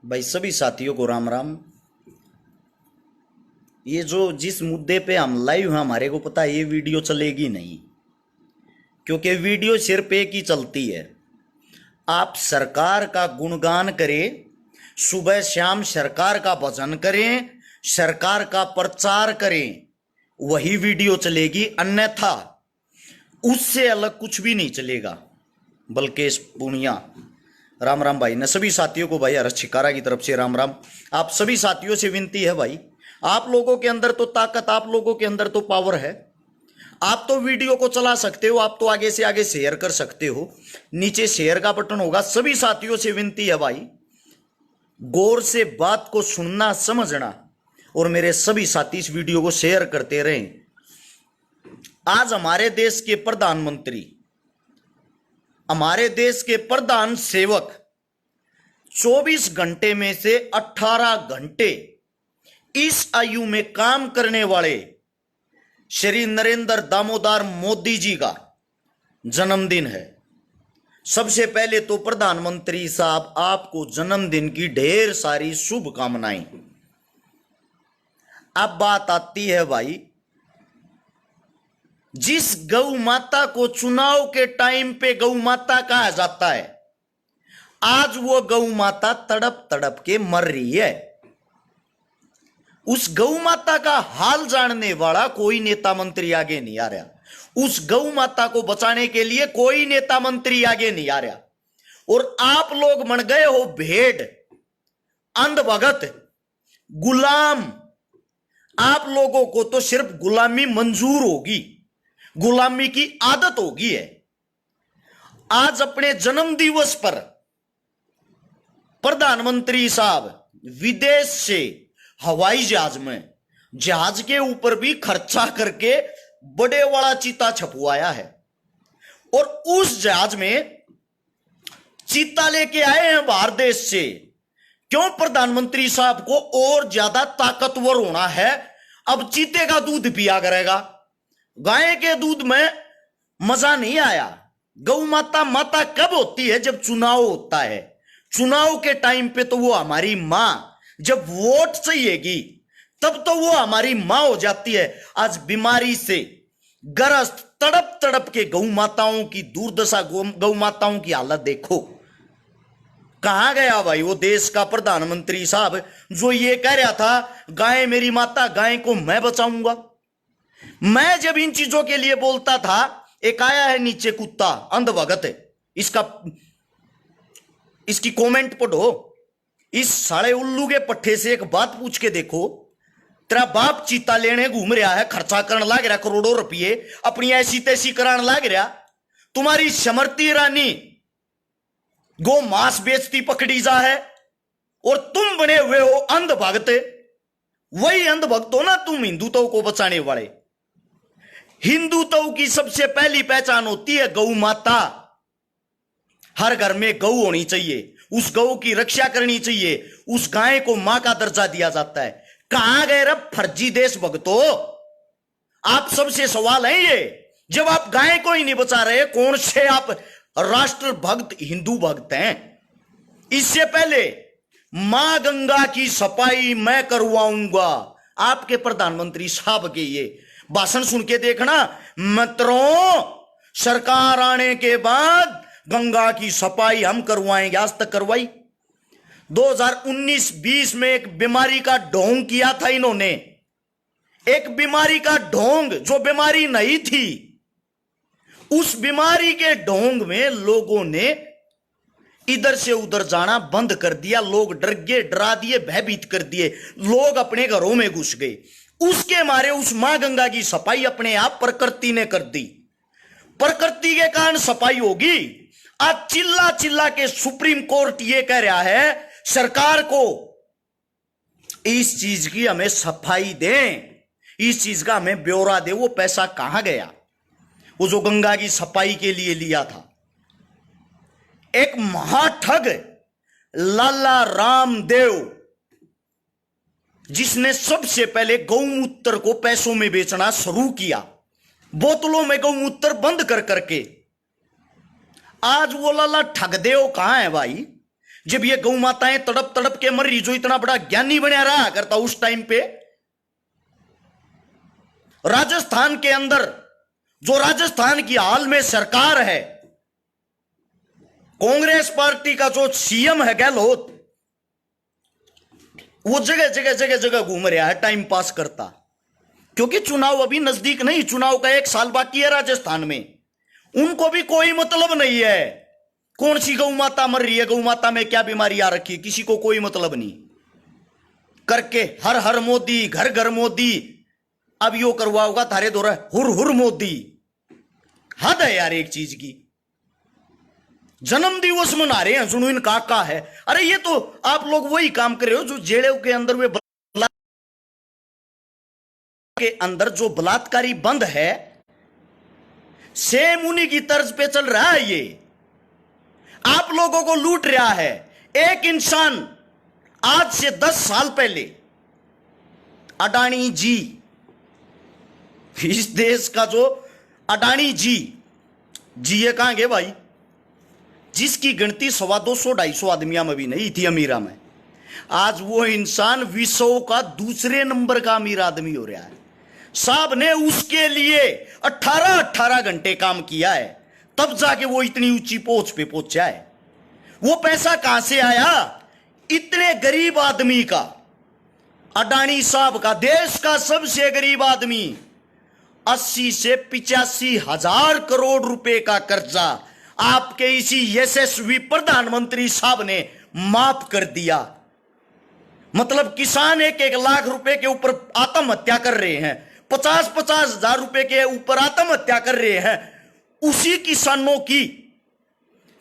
भाई सभी साथियों को राम राम। ये जो जिस मुद्दे पे हम लाइव हैं हमारे को पता है ये वीडियो चलेगी नहीं, क्योंकि वीडियो सिर्फ एक ही चलती है। आप सरकार का गुणगान करें, सुबह शाम सरकार का भजन करें, सरकार का प्रचार करें, वही वीडियो चलेगी, अन्यथा उससे अलग कुछ भी नहीं चलेगा। बल्कि पुनिया राम राम भाई ने सभी साथियों को भाई हर्ष छिकारा की तरफ से राम राम। आप सभी साथियों से विनती है भाई, आप लोगों के अंदर तो ताकत, आप लोगों के अंदर तो पावर है, आप तो वीडियो को चला सकते हो, आप तो आगे से आगे शेयर कर सकते हो, नीचे शेयर का बटन होगा। सभी साथियों से विनती है भाई, गौर से बात को सुनना समझना, और मेरे सभी साथी इस वीडियो को शेयर करते रहें। आज हमारे देश के प्रधानमंत्री, हमारे देश के प्रधान सेवक 24 घंटे में से 18 घंटे इस आयु में काम करने वाले श्री नरेंद्र दामोदर मोदी जी का जन्मदिन है। सबसे पहले तो प्रधानमंत्री साहब आपको जन्मदिन की ढेर सारी शुभकामनाएं। अब बात आती है भाई, जिस गौ माता को चुनाव के टाइम पे गौ माता कहा जाता है, आज वो गौ माता तड़प तड़प के मर रही है। उस गौ माता का हाल जानने वाला कोई नेता मंत्री आगे नहीं आ रहा, उस गौ माता को बचाने के लिए कोई नेता मंत्री आगे नहीं आ रहा, और आप लोग बन गए हो भेड़, अंधभगत, गुलाम। आप लोगों को तो सिर्फ गुलामी मंजूर होगी, गुलामी की आदत होगी है। आज अपने जन्म दिवस पर प्रधानमंत्री साहब विदेश से हवाई जहाज में, जहाज के ऊपर भी खर्चा करके बड़े वाला चीता छपवाया है, और उस जहाज में चीता लेके आए हैं बाहर देश से। क्यों? प्रधानमंत्री साहब को और ज्यादा ताकतवर होना है। अब चीते का दूध पिया करेगा, गाय के दूध में मजा नहीं आया। गौ माता माता कब होती है? जब चुनाव होता है। चुनाव के टाइम पे तो वो हमारी मां, जब वोट चाहिएगी तब तो वो हमारी मां हो जाती है। आज बीमारी से ग्रस्त तड़प तड़प के गौ माताओं की दुर्दशा, गौ माताओं की हालत देखो। कहां गया भाई वो देश का प्रधानमंत्री साहब जो ये कह रहा था, गाय मेरी माता, गाय को मैं बचाऊंगा। मैं जब इन चीजों के लिए बोलता था, एक आया है नीचे कुत्ता, अंधभगत है, इसकी कमेंट पढ़ो। इस साले उल्लू के पट्टे से एक बात पूछ के देखो, तेरा बाप चीता लेने घूम रहा है, खर्चा करने लग रहा करोड़ों रुपये, अपनी ऐसी तैसी कराने लग रहा। तुम्हारी समृति ईरानी गो मांस बेचती पकड़ी जा है, और तुम बने हुए हो अंधभक्त। वही अंधभक्त हो ना तुम, हिंदुत्व को बचाने वाले। हिंदुत्व की सबसे पहली पहचान होती है गौ माता। हर घर में गौ होनी चाहिए, उस गौ की रक्षा करनी चाहिए, उस गाय को मां का दर्जा दिया जाता है। कहां गए रब फर्जी देश भक्तो? आप सबसे सवाल है ये, जब आप गाय को ही नहीं बचा रहे, कौन से आप राष्ट्र भक्त हिंदू भक्त हैं? इससे पहले मां गंगा की सफाई मैं करवाऊंगा, आपके प्रधानमंत्री साहब के ये भाषण सुन के देखना मित्रों, सरकार आने के बाद गंगा की सफाई हम करवाएंगे। आज तक करवाई? 2019-20 में एक बीमारी का ढोंग किया था इन्होंने, एक बीमारी का ढोंग जो बीमारी नहीं थी। उस बीमारी के ढोंग में लोगों ने इधर से उधर जाना बंद कर दिया, लोग डर गए, डरा दिए, भयभीत कर दिए, लोग अपने घरों में घुस गए। उसके मारे उस मां गंगा की सफाई अपने आप प्रकृति ने कर दी। प्रकृति के कारण सफाई होगी। आज चिल्ला चिल्ला के सुप्रीम कोर्ट ये कह रहा है सरकार को, इस चीज की हमें सफाई दें, इस चीज का हमें ब्यौरा दे। वो पैसा कहां गया वो जो गंगा की सफाई के लिए लिया था? एक महाठग लाला रामदेव, जिसने सबसे पहले गौमूत्र को पैसों में बेचना शुरू किया, बोतलों में गौमूत्र बंद कर करके। आज वो लाला ठगदेव कहां है भाई? जब ये गौ माताएं तड़प तड़प के मर रही, जो इतना बड़ा ज्ञानी बनया रहा करता उस टाइम पे। राजस्थान के अंदर जो राजस्थान की हाल में सरकार है, कांग्रेस पार्टी का जो सीएम है गहलोत, वो जगह जगह जगह जगह घूम रहा है टाइम पास करता, क्योंकि चुनाव अभी नजदीक नहीं, चुनाव का 1 साल बाकी है राजस्थान में। उनको भी कोई मतलब नहीं है कौन सी गौ माता मर रही है, गौ माता में क्या बीमारी आ रखी है, किसी को कोई मतलब नहीं। करके हर हर मोदी, घर घर मोदी, अब यो करवाओगा थारे दौरा हुर हुर मोदी। हद है यार एक चीज की। जन्म दिवस मना रहे हैं सुनो इन काका है। अरे ये तो आप लोग वही काम कर रहे हो जो जेलों के अंदर वे के अंदर जो बलात्कारी बंद है, सेम उन्हीं की तर्ज पे चल रहा है। ये आप लोगों को लूट रहा है। एक इंसान आज से 10 साल पहले अडानी जी, इस देश का जो अडानी जी ये कहां गए भाई, जिसकी गिनती 250-250 आदमियों में भी नहीं थी अमीरा में, आज वो इंसान विश्व का दूसरे नंबर का अमीर आदमी हो रहा है। साहब ने उसके लिए 18 घंटे काम किया है, तब जाके वो इतनी ऊंची पोस्ट पे पहुंचा है। वो पैसा कहां से आया? इतने गरीब आदमी का, अडानी साहब का, देश का सबसे गरीब आदमी, 80 से 85 हजार करोड़ रुपए का कर्जा आपके इसी यशस्वी प्रधानमंत्री साहब ने माफ कर दिया। मतलब किसान 1-1 लाख रुपए के ऊपर आत्महत्या कर रहे हैं, 50-50 हजार रुपए के ऊपर आत्महत्या कर रहे हैं। उसी किसानों की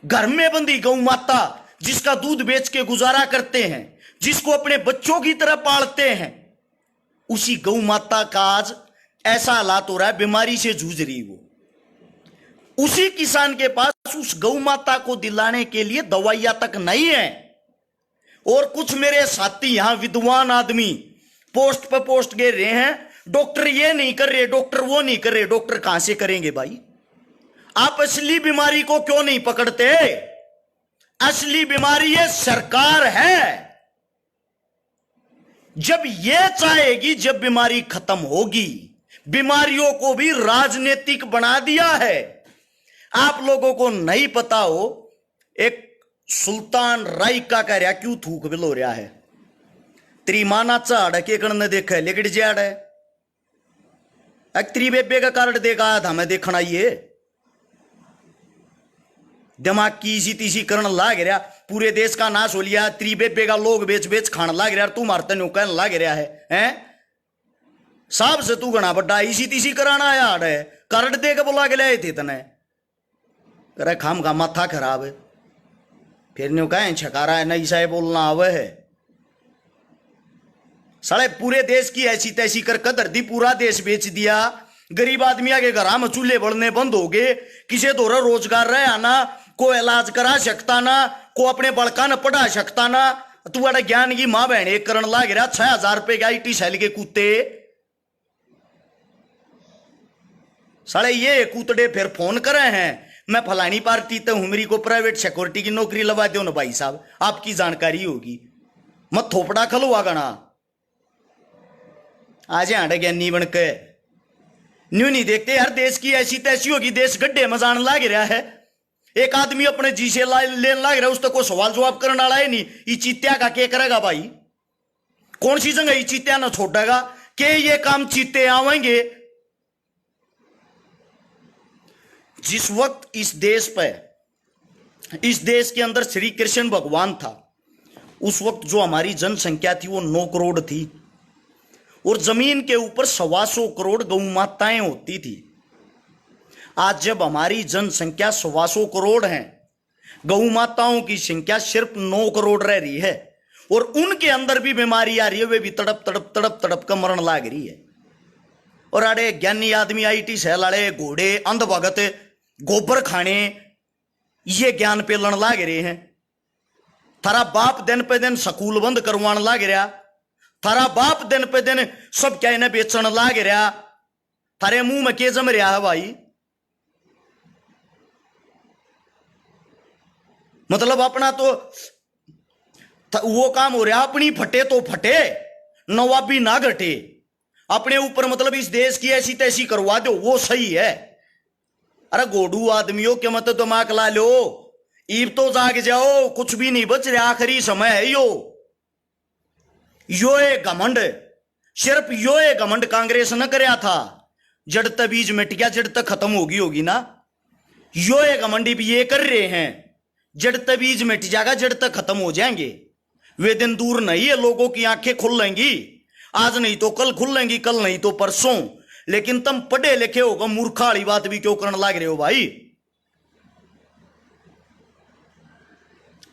घर में बंदी गौ माता, जिसका दूध बेच के गुजारा करते हैं, जिसको अपने बच्चों की तरह पालते हैं, उसी गौ माता का आज ऐसा हालात हो रहा है, बीमारी से जूझ रही वो। उसी किसान के पास उस गौ माता को दिलाने के लिए दवाइयां तक नहीं है। और कुछ मेरे साथी यहां विद्वान आदमी पोस्ट पर पोस्ट गिर रहे हैं, डॉक्टर ये नहीं कर रहे, डॉक्टर वो नहीं कर रहे। डॉक्टर कहां से करेंगे भाई? आप असली बीमारी को क्यों नहीं पकड़ते? असली बीमारी ये सरकार है। जब ये चाहेगी, जब बीमारी खत्म होगी, बीमारियों को भी राजनीतिक बना दिया है। आप लोगों को नहीं पता हो, एक सुल्तान रायका कह रहा क्यों थूक बिलो रहा है, त्रिमाना चाड़ के कण देखा लेकिन जाड़ है त्रिबेबे का कार्ड देखा था मैं देखना, ये दिमाग की इसी तीसी करण लाग रहा, पूरे देश का नाश हो लिया। त्रिबेबे का लोग बेच बेच खान लाग रहा, तू मारते नो कहने लाग रहा है साहब से तू गणा बड्डा इसी तीसी कराना यार है, कार्ड दे के बुला के लाए थे तने, करे खाम का माथा खराब है। फिर न्यू कहे छकारा है नहीं साहेब बोलना आवे है। साले पूरे देश की ऐसी तैसी कर कदर दी, पूरा देश बेच दिया। गरीब आदमिया के घर में चूल्हे बढ़ने बंद हो गए, किसी दौरा रोजगार रहे आना, को इलाज करा सकता ना, को अपने बड़का न पढ़ा सकता ना। तू बड़ा ज्ञान की मां बहन एक करण लाग रहा, 6,000 रुपए के IT सेल के कुत्ते। साले ये कूतड़े फिर फोन करे हैं, मैं फलानी पार्टी तो हूं, मेरी को प्राइवेट सिक्योरिटी की नौकरी लगा दो ना भाई साहब, आपकी जानकारी होगी, मत थोपड़ा खलवा गना। आज यहाँ ज्ञानी बन के न्यू नहीं देखते यार, देश की ऐसी तैसी होगी, देश गड्ढे में जान लाग रहा है। एक आदमी अपने जी से लेन लाग रहा है, उस तक कोई सवाल जवाब करने वाला है नहीं। ये चीत्या का क्या करेगा भाई? कौन सी जगह ये चीत्या ना छोड़ेगा कि ये काम चीते आवेंगे? जिस वक्त इस देश पर, इस देश के अंदर श्री कृष्ण भगवान था, उस वक्त जो हमारी जनसंख्या थी वो 9 करोड़ थी, और जमीन के ऊपर 125 करोड़ गौ माताएं होती थी। आज जब हमारी जनसंख्या 125 करोड़ है, गौ माताओं की संख्या सिर्फ 9 करोड़ रह रही है, और उनके अंदर भी बीमारी आ रही है, वे भी तड़प तड़प तड़प तड़प कर मरण लाग रही है। और अरे ज्ञानी आदमी IT सेल वाले घोड़े अंधभगत गोबर खाने ये ज्ञान पे लड़ लाग रहे हैं। थारा बाप दिन पे दिन स्कूल बंद करवाने लाग रहा, थारा बाप दिन पे दिन सब क्या इन्हें बेचने लाग रहा, थारे मुंह में के जम रहा है भाई? मतलब अपना तो वो काम हो रहा अपनी फटे तो फटे, नवाबी ना घटे, अपने ऊपर मतलब इस देश की ऐसी तैसी करवा दो, वो सही है। अरे गोडू आदमियों के मत दिमाग ला लो, ईब तो जाग जाओ, कुछ भी नहीं बच रहा, आखिरी समय है यो ये घमंड, सिर्फ यो ये घमंड कांग्रेस न करया था, जड़ तक बीज मिट गया, जड़ तक खत्म होगी ना। यो ये घमंडी भी ये कर रहे हैं, जड़ तक बीज मिट जाएगा, जड़ तक खत्म हो जाएंगे। वे दिन दूर नहीं है, लोगों की आंखें खुल लेंगी, आज नहीं तो कल खुल लेंगी, कल नहीं तो परसों। लेकिन तुम पढ़े लिखे होगा, मूर्खा वाली बात भी क्यों करने लग रहे हो भाई?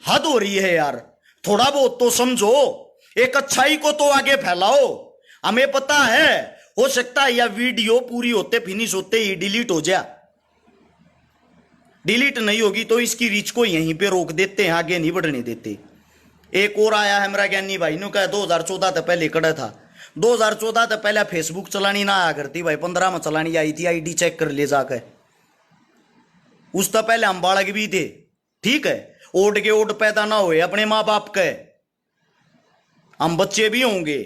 हद हो रही है यार, थोड़ा बहुत तो समझो, एक अच्छाई को तो आगे फैलाओ। हमें पता है, हो सकता है यह वीडियो पूरी होते फिनिश होते ही डिलीट हो जाए, डिलीट नहीं होगी तो इसकी रीच को यहीं पे रोक देते हैं, आगे नहीं बढ़ने देते। एक और आया है मेरा ज्ञानी भाई नु का, 2014 तक पहले कड़ा था, 2014 तक पहले फेसबुक चलानी ना आया करती भाई, 15 में चलानी आई थी, आईडी चेक कर ले जाकर। उस तक पहले हम बालक भी थे, ठीक है, ओट के ओट पैदा ना हुए अपने माँ बाप के, हम बच्चे भी होंगे,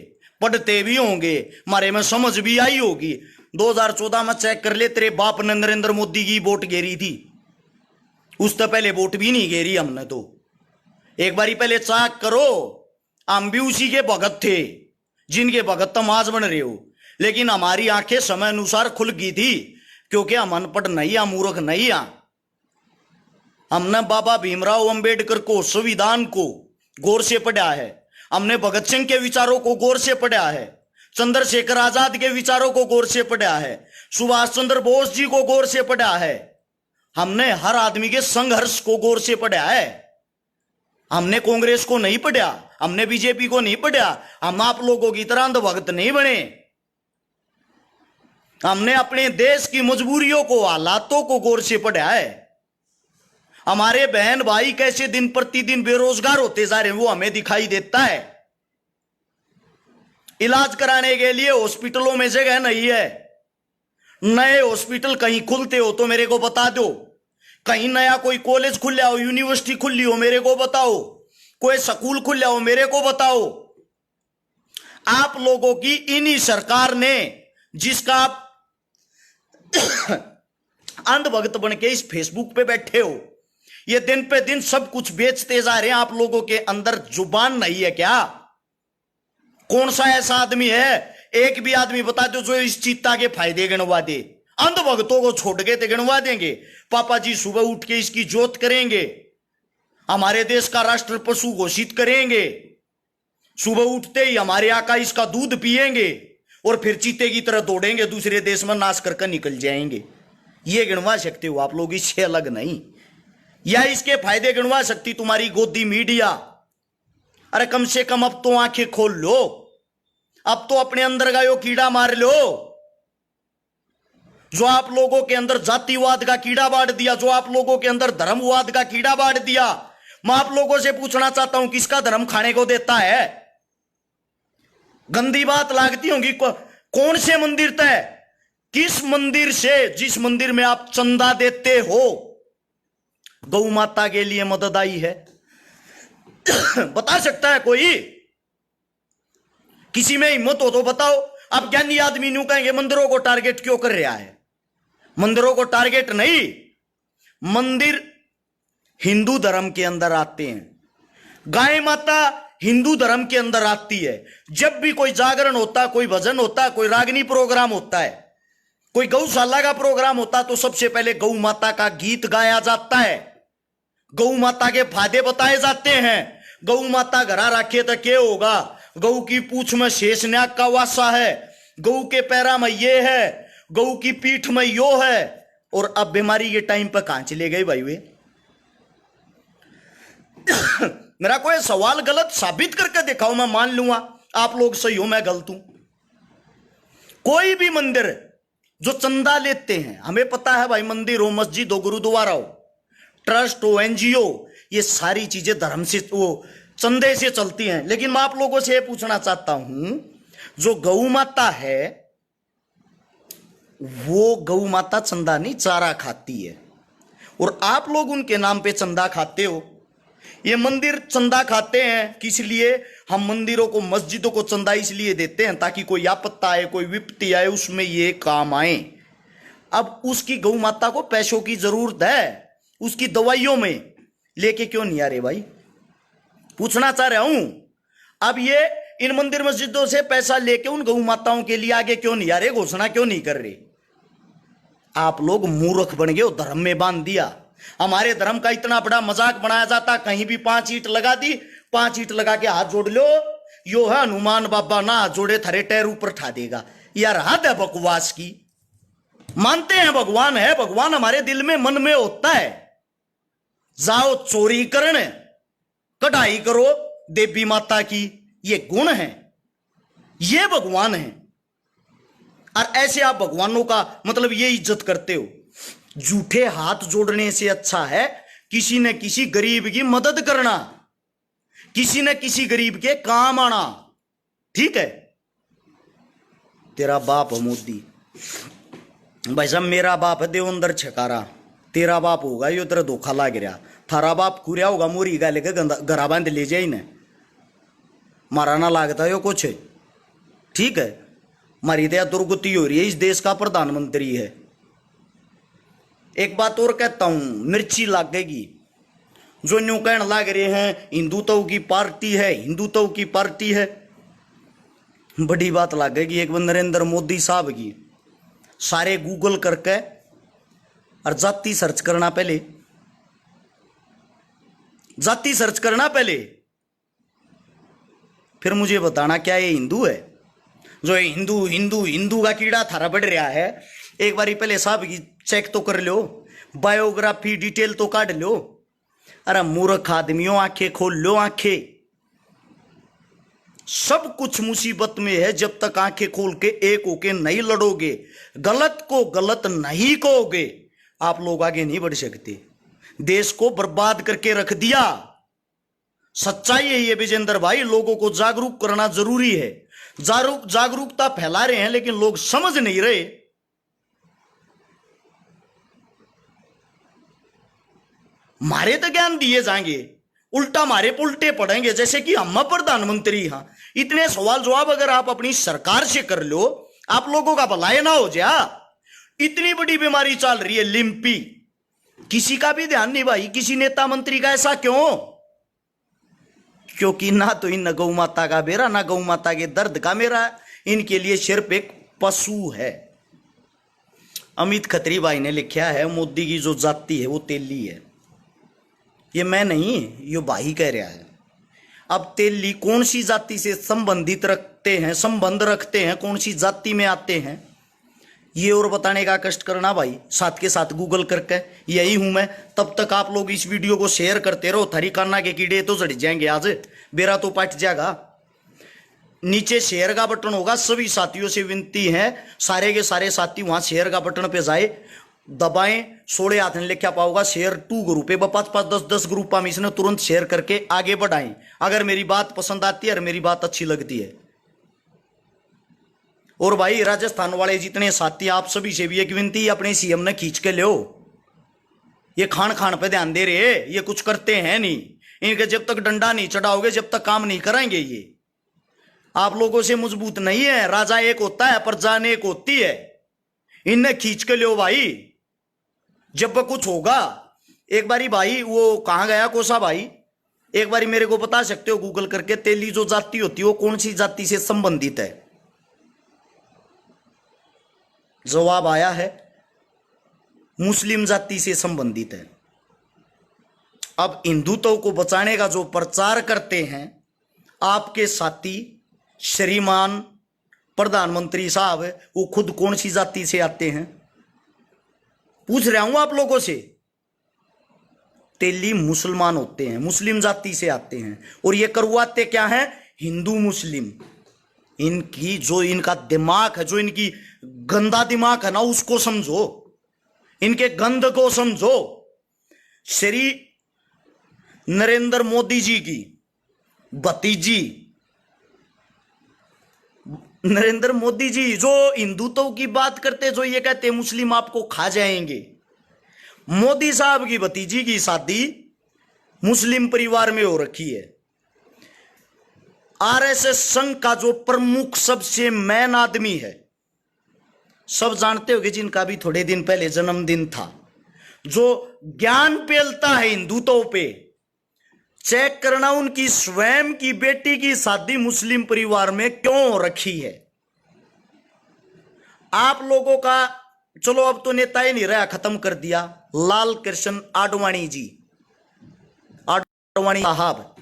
पढ़ते भी होंगे, हमारे में समझ भी आई होगी। 2014 में चेक कर ले, तेरे बाप ने नरेंद्र मोदी की वोट घेरी थी, उस तक पहले वोट भी नहीं घेरी हमने तो। एक बारी पहले चेक करो, हम भी उसी के भगत थे जिनके भगत तुम आज बन रहे हो। लेकिन हमारी आंखें समय अनुसार खुल गई थी, क्योंकि हम अनपढ़ नहीं, हम मूर्ख नहीं। हमने बाबा भीमराव अंबेडकर को, संविधान को गौर से पढ़ा है, हमने भगत सिंह के विचारों को गौर से पढ़ा है, चंद्रशेखर आजाद के विचारों को गौर से पढ़ा है, सुभाष चंद्र बोस जी को गौर से पढ़ा है, हमने हर आदमी के संघर्ष को गौर से पढ़ा है। हमने कांग्रेस को नहीं पढ़ा, हमने बीजेपी को नहीं पढ़ा, हम आप लोगों की तरह अंधभक्त नहीं बने। हमने अपने देश की मजबूरियों को, हालातों को गौर से पढ़ा है। हमारे बहन भाई कैसे दिन प्रतिदिन बेरोजगार होते जा रहे हैं वो हमें दिखाई देता है। इलाज कराने के लिए हॉस्पिटलों में जगह नहीं है, नए हॉस्पिटल कहीं खुलते हो तो मेरे को बता दो, कहीं नया कोई कॉलेज खुला हो, यूनिवर्सिटी खुली हो मेरे को बताओ, कोई स्कूल खुला हो मेरे को बताओ। आप लोगों की इन्हीं सरकार ने, जिसका आप अंधभक्त बन के इस फेसबुक पे बैठे हो, ये दिन पे दिन सब कुछ बेचते जा रहे हैं। आप लोगों के अंदर जुबान नहीं है क्या? कौन सा ऐसा आदमी है, एक भी आदमी बता दो जो इस चीता के फायदे गिनवा दे? अंधभक्तों को छोड़ के तो गिनवा देंगे। पापा जी सुबह उठ के इसकी जोत करेंगे, हमारे देश का राष्ट्र पशु घोषित करेंगे, सुबह उठते ही हमारे आका इसका दूध पिएंगे और फिर चीते की तरह दौड़ेंगे, दूसरे देश में नाश करके निकल जाएंगे। ये गिनवा सकते हो आप लोग, इससे अलग नहीं। या इसके फायदे गिनवा सकती तुम्हारी गोदी मीडिया? अरे कम से कम अब तो आंखें खोल लो, अब तो अपने अंदर का यो कीड़ा मार लो जो आप लोगों के अंदर जातिवाद का कीड़ा बांट दिया, जो आप लोगों के अंदर धर्मवाद का कीड़ा बांट दिया। मैं आप लोगों से पूछना चाहता हूं, किसका धर्म खाने को देता है? गंदी बात लागती होंगी, कौन से मंदिर तय, किस मंदिर से, जिस मंदिर में आप चंदा देते हो गौ माता के लिए मदद आई है? बता सकता है कोई? किसी में हिम्मत हो तो बताओ। अब ज्ञानी आदमी न्यू कहेंगे मंदिरों को टारगेट क्यों कर रहा है? मंदिरों को टारगेट नहीं, मंदिर हिंदू धर्म के अंदर आते हैं, गाय माता हिंदू धर्म के अंदर आती है। जब भी कोई जागरण होता है, कोई भजन होता है, कोई रागनी प्रोग्राम होता है, कोई गौशाला का प्रोग्राम होता है, तो सबसे पहले गौ माता का गीत गाया जाता है, गौ माता के फायदे बताए जाते हैं। गौ माता घरा रखे तो क्या होगा? गौ की पूंछ में शेषनाग का वासा है, गौ के पैरा में ये है, गौ की पीठ में यो है। और अब बीमारी के टाइम पर कहां चले गए भाई वे? मेरा कोई सवाल गलत साबित करके दिखाओ, मैं मान लूंगा आप लोग सही हो, मैं गलत हूं। कोई भी मंदिर जो चंदा लेते हैं, हमें पता है भाई, मंदिर हो, मस्जिद हो, गुरुद्वारा हो, ट्रस्ट हो, एनजीओ, ये सारी चीजें धर्म से, वो चंदे से चलती हैं। लेकिन मैं आप लोगों से पूछना चाहता हूं, जो गौ माता है वो गौ माता चंदा नहीं चारा खाती है, और आप लोग उनके नाम पे चंदा खाते हो। ये मंदिर चंदा खाते हैं, किस लिए? हम मंदिरों को, मस्जिदों को चंदा इसलिए देते हैं ताकि कोई आपत्ति आए, कोई विपत्ति आए, उसमें ये काम आए। अब उसकी गौ माता को पैसों की जरूरत है, उसकी दवाइयों में, लेके क्यों नहीं आ रहे भाई? पूछना चाह रहा हूं। अब ये इन मंदिर मस्जिदों से पैसा लेके उन गौ माताओं के लिए आगे क्यों नहीं आ रहे, घोषणा क्यों नहीं कर रहे? आप लोग मूर्ख बन गए, धर्म में बांध दिया। हमारे धर्म का इतना बड़ा मजाक बनाया जाता, कहीं भी 5 ईंट लगा दी, 5 ईंट लगा के हाथ जोड़ लो, यो है हनुमान बाबा ना हाथ जोड़े थारे टैर ऊपर ठा देगा। यार हद है बकवास की। मानते हैं भगवान है, भगवान हमारे दिल में, मन में होता है। जाओ चोरी करने, कढ़ाई करो देवी माता की, ये गुण है, ये भगवान है। और ऐसे आप भगवानों का मतलब ये इज्जत करते हो। झूठे हाथ जोड़ने से अच्छा है किसी न किसी गरीब की मदद करना, किसी न किसी गरीब के काम आना। ठीक है? तेरा बाप है मोदी, भाई साहब मेरा बाप है देवेंद्र छकारा, तेरा बाप होगा यो तेरा धोखा लाग रहा, थारा बाप कुरिया होगा मोरी गा लेके घरा बांध ले जाए ना, मारा ना लागता यो कुछ। ठीक है? मारी दया दुर्गति हो रही है, इस देश का प्रधानमंत्री है। एक बात और कहता हूं, मिर्ची लागेगी। जो न्यू कहने लाग रहे हैं हिंदुत्व की पार्टी है, हिंदुत्व की पार्टी है, बड़ी बात लागेगी एक बार नरेंद्र मोदी साहब की। सारे गूगल करके और जाति सर्च करना, पहले जाति सर्च करना पहले, फिर मुझे बताना क्या ये हिंदू है? जो हिंदू हिंदू हिंदू का कीड़ा थारा बढ़ रहा है, एक बारी पहले साहब की चेक तो कर लो, बायोग्राफी डिटेल तो काट लो। अरे मूर्ख आदमियों, आंखें खोल लो, आंखें। सब कुछ मुसीबत में है जब तक आंखें खोल के एक होके नहीं लड़ोगे, गलत को गलत नहीं कहोगे, आप लोग आगे नहीं बढ़ सकते। देश को बर्बाद करके रख दिया। सच्चाई है ये विजेंद्र भाई, लोगों को जागरूक करना जरूरी है। जागरूकता फैला रहे हैं लेकिन लोग समझ नहीं रहे। मारे तो ज्ञान दिए जाएंगे, उल्टा मारे उल्टे पड़ेंगे, जैसे कि हम प्रधानमंत्री। हाँ, इतने सवाल जवाब अगर आप अपनी सरकार से कर लो, आप लोगों का भलाई ना हो जा। इतनी बड़ी बीमारी चल रही है लिम्पी, किसी का भी ध्यान नहीं भाई, किसी नेता मंत्री का। ऐसा क्यों? क्योंकि ना तो इन गौ माता का बेरा, ना गौ माता के दर्द का मेरा, इनके लिए सिर्फ एक पशु है। अमित खत्री भाई ने लिखा है मोदी की जो जाति है वो तेली है। ये मैं नहीं, ये भाई कह रहा है। अब तेली कौन सी जाति से संबंधित रखते हैं, संबंध रखते हैं, कौन सी जाति में आते हैं, ये और बताने का कष्ट करना भाई, साथ के साथ गूगल करके। यही हूं मैं। तब तक आप लोग इस वीडियो को शेयर करते रहो, थरी कान्ना के कीड़े तो जड़ जाएंगे, आज बेरा तो पट जाएगा। नीचे शेयर का बटन होगा, सभी साथियों से विनती है, सारे के सारे साथी वहां शेयर का बटन पे जाए, दबाएं। 16 हाथ ने लिखा पाओगा शेयर 2 ग्रुप है, 5-5 10-10 ग्रुप में इसने तुरंत शेयर करके आगे बढ़ाएं। अगर मेरी बात पसंद आती है और मेरी बात अच्छी लगती है। और भाई राजस्थान वाले जितने साथी, आप सभी से भी एक विनती, अपने सीएम ने खींच के लो। ये खान खान पे ध्यान दे रहे, ये कुछ करते हैं नहीं। इनके जब तक डंडा नहीं चढ़ाओगे, जब तक काम नहीं कराएंगे। ये आप लोगों से मजबूत नहीं है। राजा एक होता है, प्रजा एक होती है। इन्हें खींच के लो भाई, जब कुछ होगा। एक बारी भाई वो कहां गया कोसा भाई, एक बारी मेरे को बता सकते हो गूगल करके, तेली जो जाति होती है वो कौन सी जाति से संबंधित है? जवाब आया है मुस्लिम जाति से संबंधित है। अब हिंदुत्व को बचाने का जो प्रचार करते हैं आपके साथी श्रीमान प्रधानमंत्री साहब, वो खुद कौन सी जाति से आते हैं? पूछ रहा हूं आप लोगों से। तेली मुसलमान होते हैं, मुस्लिम जाति से आते हैं। और ये करवाते क्या है? हिंदू मुस्लिम। इनकी जो इनका दिमाग है, जो इनकी गंदा दिमाग है ना, उसको समझो, इनके गंद को समझो। श्री नरेंद्र मोदी जी की भतीजी, नरेंद्र मोदी जी जो हिंदुत्व की बात करते, जो ये कहते मुस्लिम आपको खा जाएंगे, मोदी साहब की भतीजी की शादी मुस्लिम परिवार में हो रखी है। आरएसएस संघ का जो प्रमुख सबसे मैन आदमी है, सब जानते होंगे, जिनका भी थोड़े दिन पहले जन्मदिन था, जो ज्ञान पेलता है हिंदुत्व पे, चेक करना उनकी स्वयं की बेटी की शादी मुस्लिम परिवार में क्यों हो रखी है। आप लोगों का चलो अब तो नेता ही नहीं रहा, खत्म कर दिया, लाल कृष्ण आडवाणी जी, आडवाणी साहब,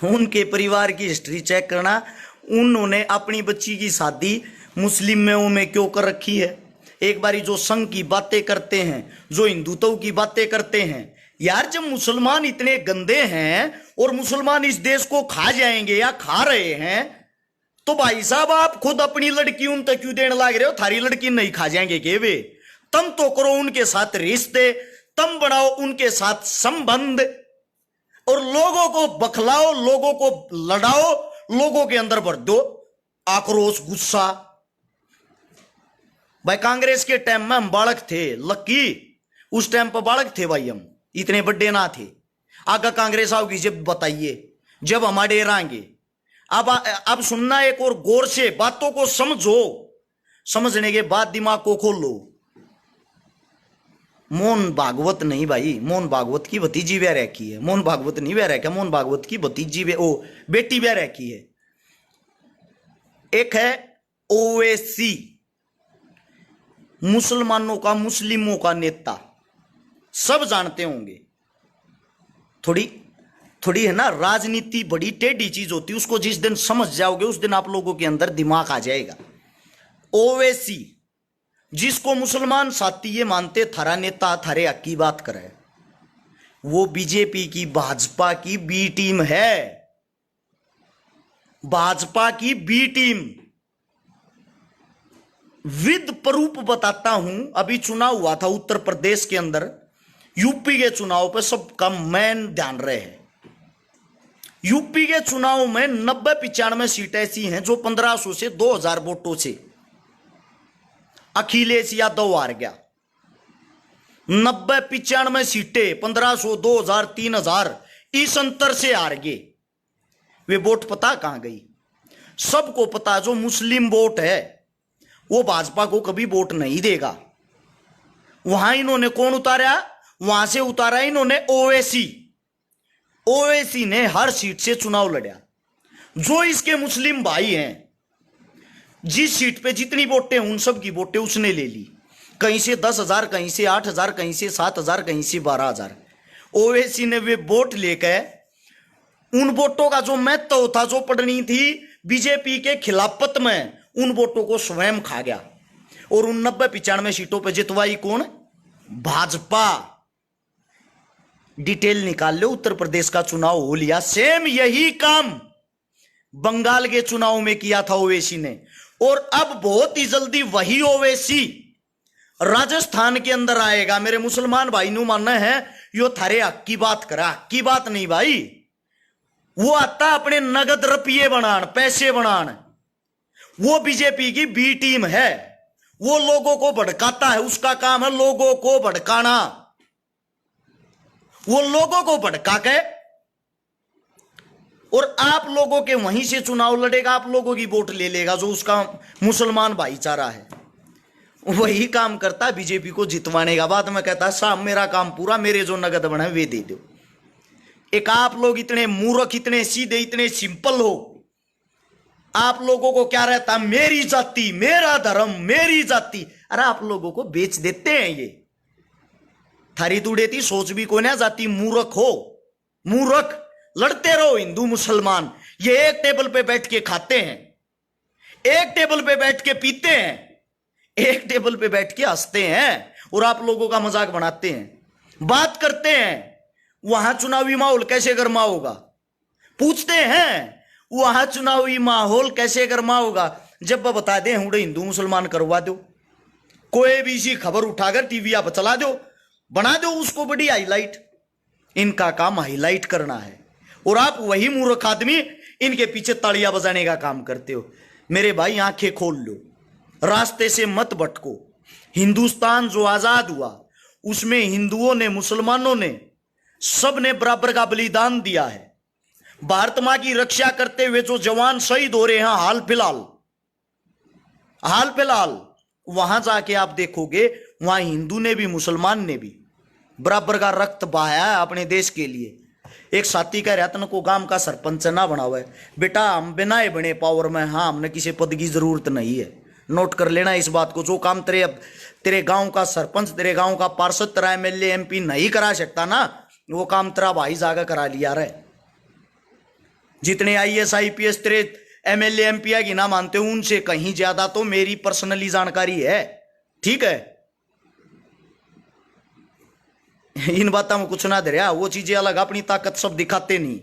उनके परिवार की हिस्ट्री चेक करना, उन्होंने अपनी बच्ची की शादी मुस्लिम में क्यों कर रखी है। एक बारी जो संघ की बातें करते हैं, जो हिंदुत्व की बातें करते हैं, यार जब मुसलमान इतने गंदे हैं और मुसलमान इस देश को खा जाएंगे या खा रहे हैं, तो भाई साहब आप खुद अपनी लड़की उन तक क्यों देने लग रहे हो। थारी लड़की नहीं खा जाएंगे के वे, तुम तो करो उनके साथ रिश्ते, तुम बनाओ उनके साथ संबंध, और लोगों को बखलाओ, लोगों को लड़ाओ, लोगों के अंदर भर दो आक्रोश, गुस्सा। भाई कांग्रेस के टाइम में हम बालक थे, लक्की उस टाइम पर बालक थे भाई, हम इतने बड़े ना थे। आगे कांग्रेस आओगी जब बताइए, जब हमारे रहेंगे। अब सुनना एक और गौर से, बातों को समझो, समझने के बाद दिमाग को खोलो। मोहन भागवत नहीं भाई, मोहन भागवत की भतीजी ब्याह रखी है, मोहन भागवत नहीं ब्याह रखा, मोहन भागवत की भतीजी बेटी ब्याह रखी है। एक है ओवैसी, मुसलमानों का, मुस्लिमों का नेता, सब जानते होंगे। थोड़ी है ना, राजनीति बड़ी टेढ़ी चीज होती है, उसको जिस दिन समझ जाओगे उस दिन आप लोगों के अंदर दिमाग आ जाएगा। ओवैसी, जिसको मुसलमान साथी ये मानते थारा नेता, थारे हक की बात करे, वो बीजेपी की, भाजपा की बी टीम है, भाजपा की बी टीम। विद प्रूफ बताता हूं, अभी चुनाव हुआ था उत्तर प्रदेश के अंदर, यूपी के चुनाव पे सबका मैन ध्यान रहे हैं। यूपी के चुनाव में 90-95 सीटें ऐसी हैं जो 1500 से 2000 वोटों से अखिलेश यादव हार गया। 90-95 सीटें 1500, 2000, 3000 इस अंतर से हार गए। वे वोट पता कहां गई? सबको पता, जो मुस्लिम वोट है वो भाजपा को कभी वोट नहीं देगा। वहां इन्होंने कौन उतारा? वहां से उतारा इन्होंने ओवैसी। ओवैसी ने हर सीट से चुनाव लड़ा। जो इसके मुस्लिम भाई हैं, जिस सीट पे जितनी वोटें, उन सब की वोटें उसने ले ली। कहीं से 10,000, कहीं से 8,000, कहीं से 7,000, कहीं से 12,000। ओवैसी ने वे वोट लेकर उन वोटों का जो महत्व था, जो पड़नी थी बीजेपी के खिलाफत में, उन वोटों को स्वयं खा गया। और उन 90-95 सीटों पर जितवाई कौन? भाजपा। डिटेल निकाल लो, उत्तर प्रदेश का चुनाव हो लिया, सेम यही काम बंगाल के चुनाव में किया था ओवैसी ने। और अब बहुत ही जल्दी वही ओवैसी राजस्थान के अंदर आएगा। मेरे मुसलमान भाई नु मानना है यो थारे हक की बात करा, हक की बात नहीं भाई, वो आता अपने नगद रुपये बनान, पैसे बनान। वो बीजेपी की बी टीम है, वो लोगों को भड़काता है, उसका काम है लोगों को भड़काना। वो लोगों को भड़का के और आप लोगों के वहीं से चुनाव लड़ेगा, आप लोगों की वोट ले लेगा, जो उसका मुसलमान भाईचारा है। वही काम करता है बीजेपी को जितवाने का। बाद में कहता है साहब मेरा काम पूरा, मेरे जो नगद बने वे दे दो। एक आप लोग इतने मूर्ख, इतने सीधे, इतने सिंपल हो, आप लोगों को क्या रहता? मेरी जाति, मेरा धर्म, मेरी जाति। अरे आप लोगों को बेच देते हैं ये। थारी तुड़ेती सोच भी कोई ना जाती। मूर्ख हो, मूर्ख। लड़ते रहो हिंदू मुसलमान, ये एक टेबल पे बैठ के खाते हैं, एक टेबल पे बैठ के पीते हैं, एक टेबल पे बैठ के हंसते हैं और आप लोगों का मजाक बनाते हैं, बात करते हैं। वहां चुनावी माहौल कैसे गर्मा होगा? पूछते हैं वहां चुनावी माहौल कैसे गर्मा होगा? जब वह बता दें हुडे हिंदू मुसलमान करवा दो, कोई भी सी खबर उठाकर टीवी आप चला दो, बना दो उसको बड़ी हाईलाइट। इनका काम हाईलाइट करना है और आप वही मूर्ख आदमी इनके पीछे तालियां बजाने का काम करते हो। मेरे भाई आंखें खोल लो, रास्ते से मत भटको। हिंदुस्तान जो आजाद हुआ उसमें हिंदुओं ने, मुसलमानों ने सब ने बराबर का बलिदान दिया है। भारत मां की रक्षा करते हुए जो जवान शहीद हो रहे हैं हाल फिलहाल वहां जाके आप देखोगे, वहां हिंदू ने भी मुसलमान ने भी बराबर का रक्त बहाया है अपने देश के लिए। एक साथी का रतन को गांव का सरपंच ना बना हुआ है, बेटा हम बिना बने पावर में, हाँ हमने किसी पद की जरूरत नहीं है। नोट कर लेना इस बात को। जो काम तेरे गांव का सरपंच, तेरे गांव का पार्षद, तेरा एमएलए एमपी नहीं करा सकता ना, वो काम तेरा भाई जाकर करा लिया रहे। जितने आईएएस आईपीएस तेरे एमएलए एमपी की ना मानते हो, उनसे कहीं ज्यादा तो मेरी पर्सनली जानकारी है, ठीक है। इन बातों में कुछ ना दे रहा, वो चीजें अलग, अपनी ताकत सब दिखाते नहीं।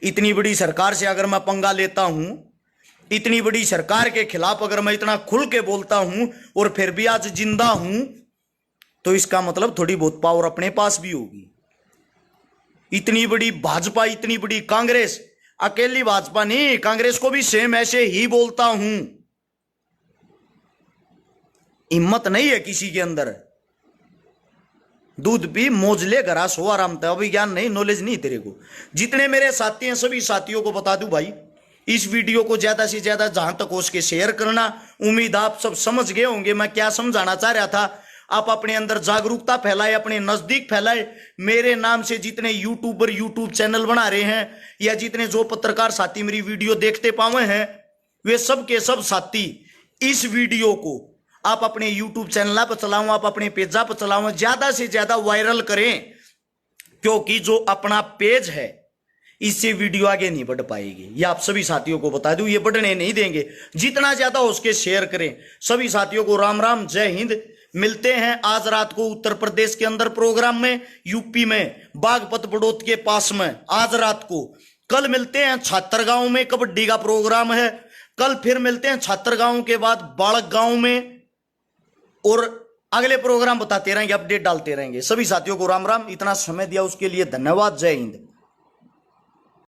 इतनी बड़ी सरकार से अगर मैं पंगा लेता हूं, इतनी बड़ी सरकार के खिलाफ अगर मैं इतना खुल के बोलता हूं और फिर भी आज जिंदा हूं, तो इसका मतलब थोड़ी बहुत पावर अपने पास भी होगी। इतनी बड़ी भाजपा, इतनी बड़ी कांग्रेस, अकेली भाजपा नहीं, कांग्रेस को भी सेम ऐसे ही बोलता हूं। हिम्मत नहीं है किसी के अंदर। दूध पी मौज ले घरा सो आराम था, अभी ज्ञान नहीं, नॉलेज नहीं तेरे को। जितने मेरे साथी हैं सभी साथियों को बता दूं भाई, इस वीडियो को ज्यादा से ज्यादा जहां तक हो सके शेयर करना। उम्मीद आप सब समझ गए होंगे मैं क्या समझाना चाह रहा था। आप अपने अंदर जागरूकता फैलाए, अपने नजदीक फैलाए। मेरे नाम से जितने यूट्यूबर यूट्यूब चैनल बना रहे हैं, या जितने जो पत्रकार साथी मेरी वीडियो देखते पाए हैं, वे सब के सब साथी इस वीडियो को आप अपने यूट्यूब चैनल पर चलाओ, आप अपने पेजा पर चलाओ, ज्यादा से ज्यादा वायरल करें, क्योंकि जो अपना पेज है इससे वीडियो आगे नहीं बढ़ पाएगी। ये आप सभी साथियों को बता दूं, ये बढ़ने नहीं देंगे। जितना ज्यादा हो उसके शेयर करें। सभी साथियों को राम राम, जय हिंद। मिलते हैं आज रात को उत्तर प्रदेश के अंदर प्रोग्राम में, यूपी में बागपत बड़ौत के पास में आज रात को। कल मिलते हैं छात्रगांव में, कबड्डी का प्रोग्राम है। कल फिर मिलते हैं छात्रगांव के बाद बालक गांव में, और अगले प्रोग्राम बताते रहेंगे, अपडेट डालते रहेंगे। सभी साथियों को राम राम। इतना समय दिया उसके लिए धन्यवाद। जय हिंद।